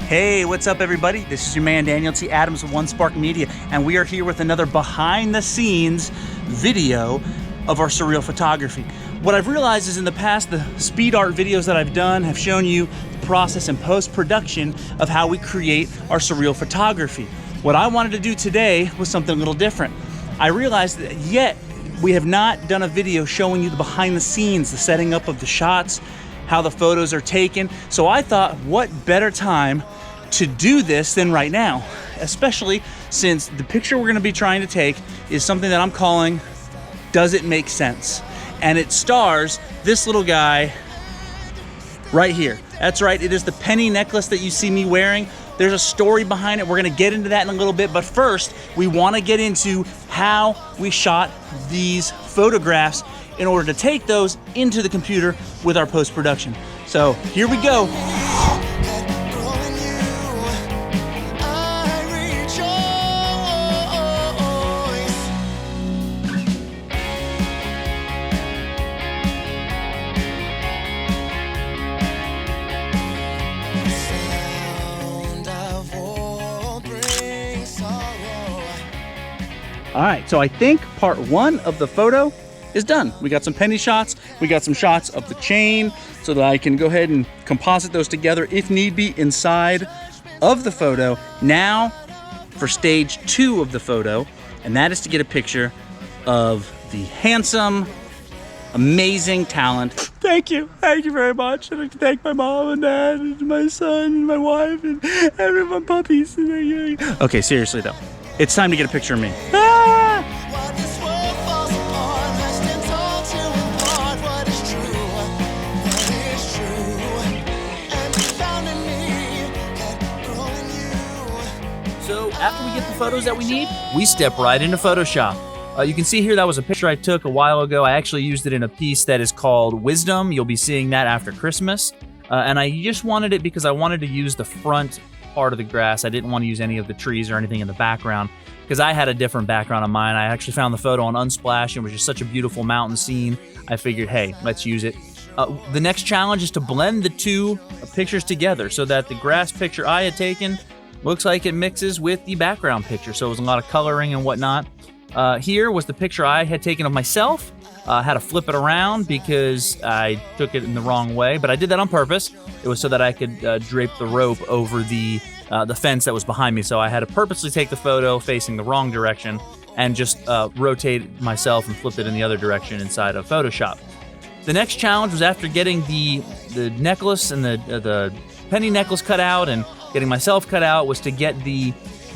Hey, what's up everybody? This is your man Daniel T. Adams of One Spark Media, and we are here with another behind the scenes video of our surreal photography. What I've realized is in the past, the speed art videos that I've done have shown you the process and post-production of how we create our surreal photography. What I wanted to do today was something a little different. I realized that yet we have not done a video showing you the behind the scenes, the setting up of the shots, how the photos are taken. So I thought, what better time to do this than right now, especially since the picture we're gonna be trying to take is something that I'm calling Does It Make Sense? And it stars this little guy right here. That's right, it is the penny necklace that you see me wearing. There's a story behind it. We're gonna get into that in a little bit, but first, we wanna get into how we shot these photographs in order to take those into the computer with our post-production. So here we go. All right, so I think part one of the photo is done. We got some penny shots, we got some shots of the chain so that I can go ahead and composite those together if need be inside of the photo. Now for stage two of the photo, and that is to get a picture of the handsome, amazing talent. Thank you very much. I'd like to thank my mom and dad and my son and my wife and everyone, puppies. Okay, seriously though, it's time to get a picture of me. So after we get the photos that we need, we step right into Photoshop. You can see here that was a picture I took a while ago. I actually used it in a piece that is called Wisdom. You'll be seeing that after Christmas. And I just wanted it because I wanted to use the front part of the grass. I didn't want to use any of the trees or anything in the background because I had a different background on mine. I actually found the photo on Unsplash and it was just such a beautiful mountain scene. I figured, hey, let's use it. The next challenge is to blend the two pictures together so that the grass picture I had taken looks like it mixes with the background picture. So it was a lot of coloring and whatnot. Here was the picture I had taken of myself. Had to flip it around because I took it in the wrong way, but I did that on purpose. It was so that I could drape the rope over the fence that was behind me. So I had to purposely take the photo facing the wrong direction and just rotate myself and flip it in the other direction inside of Photoshop. The next challenge was after getting the necklace and the penny necklace cut out and getting myself cut out was to get the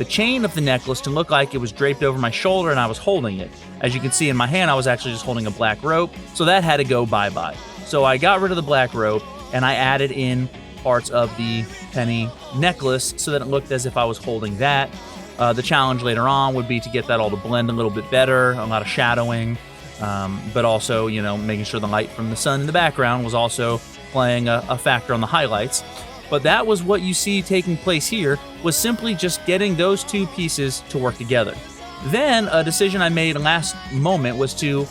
chain of the necklace to look like it was draped over my shoulder and I was holding it. As you can see in my hand, I was actually just holding a black rope, so that had to go bye-bye. So I got rid of the black rope and I added in parts of the penny necklace so that it looked as if I was holding that. The challenge later on would be to get that all to blend a little bit better, a lot of shadowing, but also, you know, making sure the light from the sun in the background was also playing a factor on the highlights. But that was what you see taking place here, was simply just getting those two pieces to work together. Then a decision I made last moment was to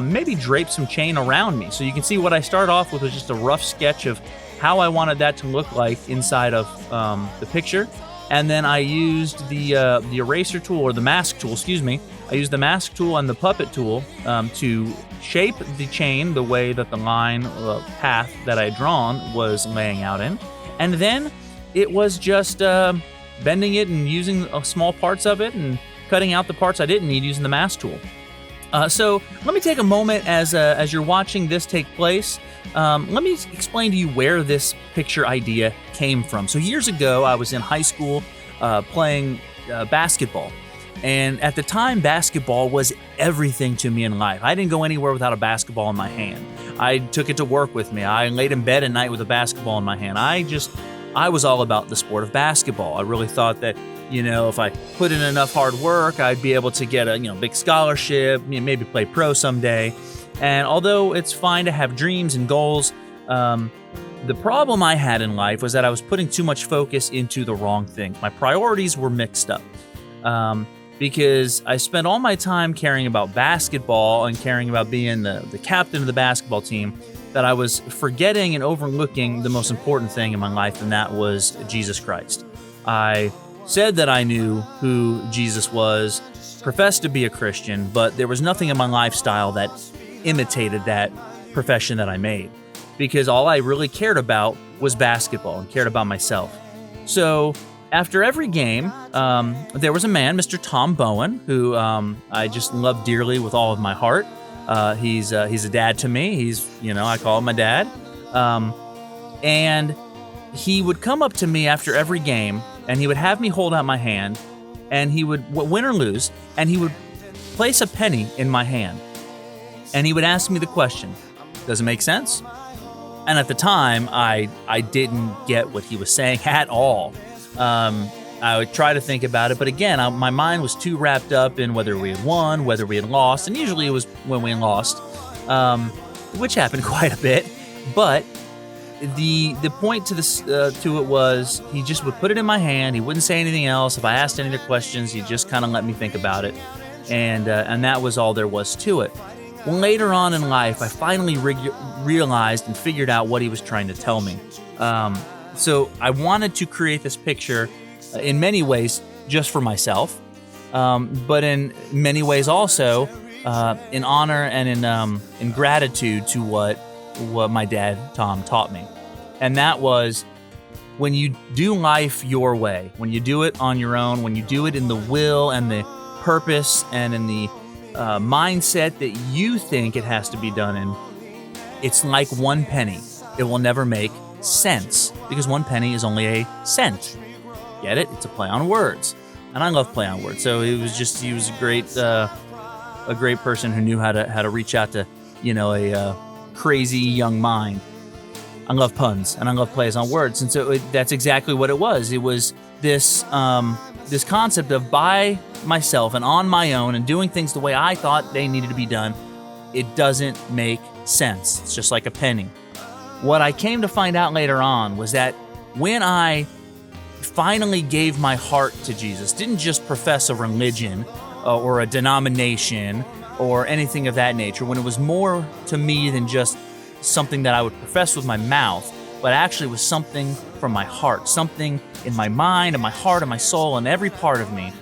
maybe drape some chain around me. So you can see what I started off with was just a rough sketch of how I wanted that to look like inside of the picture. And then I used the eraser tool, or the mask tool, excuse me. I used the mask tool and the puppet tool to shape the chain the way that the line path that I had drawn was laying out in. And then it was just bending it and using small parts of it and cutting out the parts I didn't need using the mask tool. So let me take a moment as you're watching this take place. Let me explain to you where this picture idea came from. So years ago, I was in high school playing basketball. And at the time, basketball was everything to me in life. I didn't go anywhere without a basketball in my hand. I took it to work with me. I laid in bed at night with a basketball in my hand. I was all about the sport of basketball. I really thought that, you know, if I put in enough hard work, I'd be able to get a, big scholarship, maybe play pro someday. And although it's fine to have dreams and goals, the problem I had in life was that I was putting too much focus into the wrong thing. My priorities were mixed up. Because I spent all my time caring about basketball and caring about being the captain of the basketball team, that I was forgetting and overlooking the most important thing in my life, and that was Jesus Christ. I said that I knew who Jesus was, professed to be a Christian, but there was nothing in my lifestyle that imitated that profession that I made, because all I really cared about was basketball and cared about myself. So after every game, there was a man, Mr. Tom Bowen, who I just love dearly with all of my heart. He's a dad to me. I call him my dad. And he would come up to me after every game, and he would have me hold out my hand, and he would, win or lose, and he would place a penny in my hand. And he would ask me the question, does it make sense? And at the time, I didn't get what he was saying at all. I would try to think about it, but again, my mind was too wrapped up in whether we had won, whether we had lost, and usually it was when we lost, which happened quite a bit. But the point to it was, he just would put it in my hand. He wouldn't say anything else. If I asked any other questions, he'd just kind of let me think about it, and that was all there was to it. Later on in life, I finally realized and figured out what he was trying to tell me. So I wanted to create this picture in many ways just for myself, but in many ways also in honor and in gratitude to what my dad, Tom, taught me. And that was, when you do life your way, when you do it on your own, when you do it in the will and the purpose and in the mindset that you think it has to be done in, it's like one penny. It will never make sense, because one penny is only a cent. Get it? It's a play on words, and I love play on words. So he was a great person who knew how to reach out to a crazy young mind. I love puns and I love plays on words, and so that's exactly what it was. It was this concept of by myself and on my own and doing things the way I thought they needed to be done. It doesn't make sense. It's just like a penny. What I came to find out later on was that when I finally gave my heart to Jesus, didn't just profess a religion or a denomination or anything of that nature, when it was more to me than just something that I would profess with my mouth, but actually was something from my heart, something in my mind and my heart and my soul and every part of me,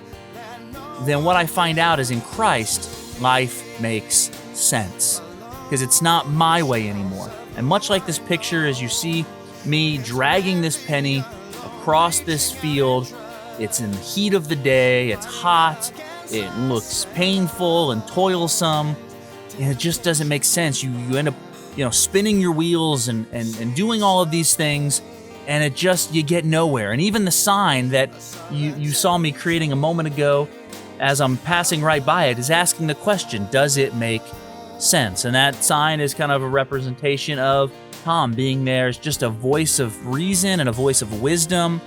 then what I find out is in Christ, life makes sense, because it's not my way anymore. And much like this picture, as you see me dragging this penny across this field, it's in the heat of the day, it's hot, it looks painful and toilsome, and it just doesn't make sense. You end up spinning your wheels and doing all of these things, and you get nowhere. And even the sign that you saw me creating a moment ago, as I'm passing right by it, is asking the question, does it make sense? And that sign is kind of a representation of Tom being there as just a voice of reason and a voice of wisdom,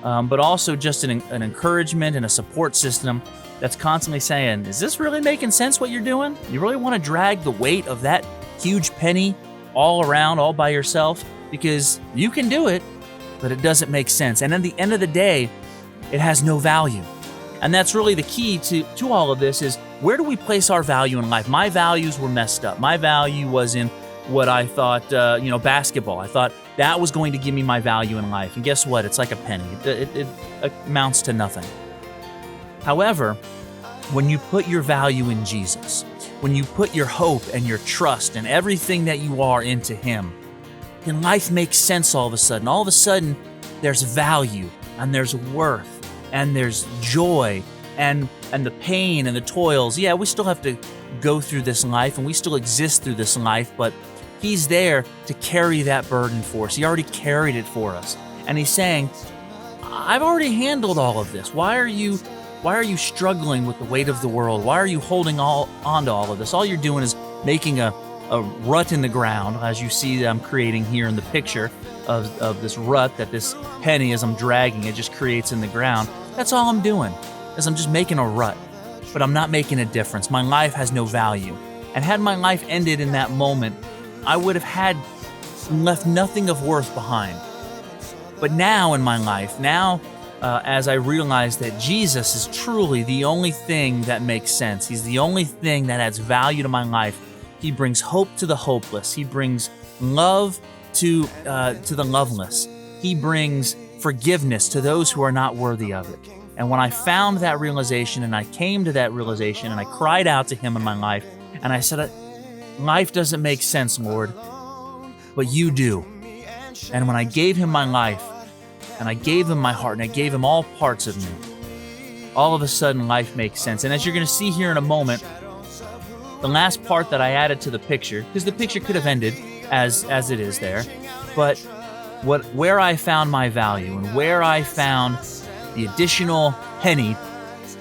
but also just an encouragement and a support system that's constantly saying, is this really making sense what you're doing? You really want to drag the weight of that huge penny all around, all by yourself? Because you can do it, but it doesn't make sense. And at the end of the day, it has no value. And that's really the key to all of this, is where do we place our value in life? My values were messed up. My value was in what I thought, basketball. I thought that was going to give me my value in life. And guess what? It's like a penny. It amounts to nothing. However, when you put your value in Jesus, when you put your hope and your trust and everything that you are into Him, then life makes sense all of a sudden. All of a sudden, there's value and there's worth and there's joy and the pain and the toils. Yeah, we still have to go through this life and we still exist through this life, but He's there to carry that burden for us. He already carried it for us. And He's saying, I've already handled all of this. Why are you struggling with the weight of the world? Why are you holding on to all of this? All you're doing is making a rut in the ground, as you see that I'm creating here in the picture of this rut that this penny, as I'm dragging it, just creates in the ground. That's all I'm doing, is I'm just making a rut, but I'm not making a difference. My life has no value. And had my life ended in that moment, I would have left nothing of worth behind. But now in my life, as I realize that Jesus is truly the only thing that makes sense, He's the only thing that adds value to my life. He brings hope to the hopeless. He brings love to the loveless. He brings forgiveness to those who are not worthy of it. And when I found that realization and I came to that realization and I cried out to him in my life and I said, life doesn't make sense, Lord, but you do. And when I gave him my life and I gave him my heart and I gave him all parts of me, all of a sudden life makes sense. And as you're going to see here in a moment, the last part that I added to the picture, because the picture could have ended as it is there, but where I found my value and where I found the additional penny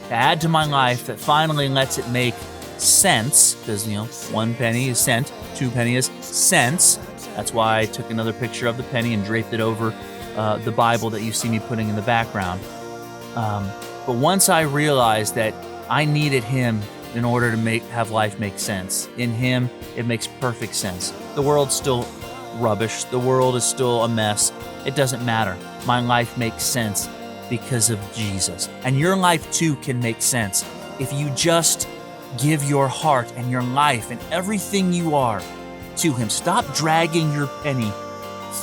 to add to my life that finally lets it make sense, because, 1 penny is cent, 2 penny is cents. That's why I took another picture of the penny and draped it over the Bible that you see me putting in the background. But once I realized that I needed him in order to have life make sense, in him, it makes perfect sense. The world's still rubbish. The world is still a mess. It doesn't matter. My life makes sense because of Jesus. And your life too can make sense if you just give your heart and your life and everything you are to him. Stop dragging your penny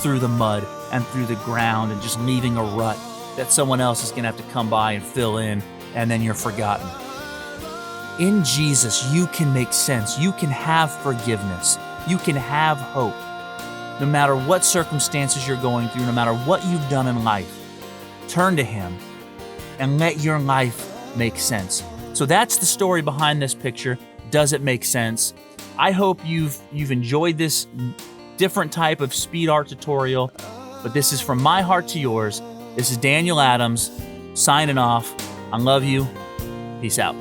through the mud and through the ground and just leaving a rut that someone else is going to have to come by and fill in, and then you're forgotten. In Jesus, you can make sense. You can have forgiveness. You can have hope. No matter what circumstances you're going through, no matter what you've done in life, turn to him and let your life make sense. So that's the story behind this picture. Does it make sense? I hope you've enjoyed this different type of speed art tutorial, but this is from my heart to yours. This is Daniel Adams signing off. I love you. Peace out.